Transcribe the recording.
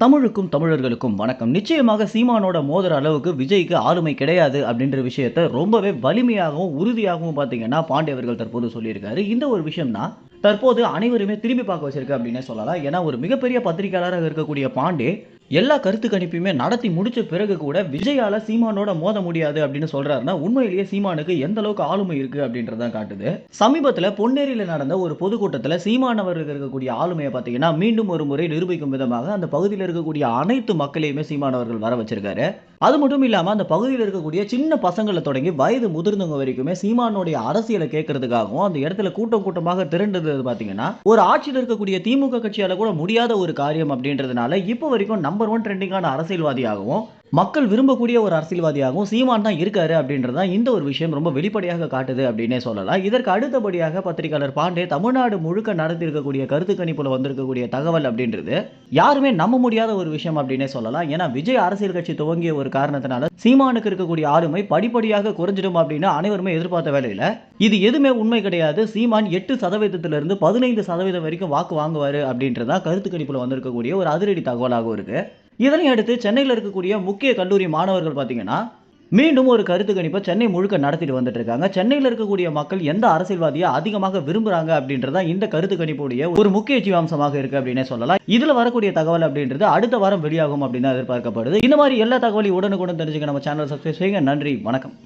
தமிழுக்கும் தமிழர்களுக்கும் வணக்கம். நிச்சயமாக சீமானோட மோதுற அளவுக்கு விஜய்க்கு ஆளுமை கிடையாது அப்படின்ற விஷயத்த ரொம்பவே வலிமையாகவும் உறுதியாகவும் பார்த்தீங்கன்னா பாண்டே அவர்கள் தற்போது சொல்லியிருக்காரு. இந்த ஒரு விஷயம் தான் தற்போது அனைவருமே திரும்பி பார்க்க வச்சிருக்கு அப்படின்னே சொல்லலாம். ஏன்னா ஒரு மிகப்பெரிய பத்திரிகையாளராக இருக்கக்கூடிய பாண்டே எல்லா கருத்து கணிப்பையுமே நடத்தி முடிச்ச பிறகு கூட விஜயால சீமானோட மோத முடியாது அப்படின்னு சொல்றாருன்னா உண்மையிலேயே சீமானுக்கு எந்த அளவுக்கு ஆளுமை இருக்கு அப்படின்றதான் காட்டுது. சமீபத்துல பொன்னேரியில நடந்த ஒரு பொதுக்கூட்டத்துல சீமான் அவருக்கு இருக்கக்கூடிய ஆளுமையை பார்த்தீங்கன்னா மீண்டும் ஒரு முறை நிரூபிக்கும் விதமாக அந்த பகுதியில் இருக்கக்கூடிய அனைத்து மக்களையுமே சீமான் அவர்கள் வர வச்சிருக்காரு. அது மட்டும் இல்லாம அந்த பகுதியில் இருக்கக்கூடிய சின்ன பசங்களை தொடங்கி வயது முதிர்ந்தவங்க வரைக்குமே சீமானுடைய அரசியலை கேட்கறதுக்காகவும் அந்த இடத்துல கூட்டம் கூட்டமாக திரண்டது பாத்தீங்கன்னா ஒரு ஆட்சியில் இருக்கக்கூடிய திமுக கட்சியால கூட முடியாத ஒரு காரியம் அப்படின்றதுனால இப்போ வரைக்கும் நம்பர் 1 ட்ரெண்டிங்கான அரசியல்வாதியாகவும் மக்கள் விரும்பக்கூடிய ஒரு அரசியல்வாதியாகவும் சீமான் தான் இருக்காரு அப்படின்றது தான் இந்த ஒரு விஷயம் ரொம்ப வெளிப்படையாக காட்டுது அப்படின்னே சொல்லலாம். இதற்கு அடுத்தபடியாக பத்திரிகையாளர் பாண்டே தமிழ்நாடு முழுக்க நடத்தி இருக்கக்கூடிய கருத்து கணிப்புல வந்திருக்கக்கூடிய தகவல் அப்படின்றது யாருமே நம்ப முடியாத ஒரு விஷயம் அப்படின்னே சொல்லலாம். ஏன்னா விஜய் அரசியல் கட்சி துவங்கிய ஒரு காரணத்தினால சீமானுக்கு இருக்கக்கூடிய ஆளுமை படிப்படியாக குறைஞ்சிடும் அப்படின்னு அனைவருமே எதிர்பார்த்த வேலையில இது எதுவுமே உண்மை கிடையாது. சீமான் 8% 15% வரைக்கும் வாக்கு வாங்குவாரு அப்படின்றதா கருத்து கணிப்புல வந்திருக்கக்கூடிய ஒரு அதிரடி தகவலாகவும் இருக்கு. இதனை அடுத்து சென்னையில் இருக்கக்கூடிய முக்கிய கல்லூரி மாணவர்கள் பார்த்தீங்கன்னா மீண்டும் ஒரு கருத்து கணிப்பை சென்னை முழுக்க நடத்திட்டு வந்துட்டு இருக்காங்க. சென்னையில் இருக்கக்கூடிய மக்கள் எந்த அரசியல்வாதியை அதிகமாக விரும்புறாங்க அப்படின்றதா இந்த கருத்து கணிப்புடைய ஒரு முக்கிய ஜீவாம்சமாக இருக்கு அப்படின்னே சொல்லலாம். இதுல வரக்கூடிய தகவல் அப்படின்றது அடுத்த வாரம் வெளியாகும் அப்படின்னு எதிர்பார்க்கப்படுது. இந்த மாதிரி எல்லா தகவலையும் உடனுக்குடன் தெரிஞ்சுக்க நம்ம சேனல் சப்ஸ்கிரைப் செய்யுங்க. நன்றி, வணக்கம்.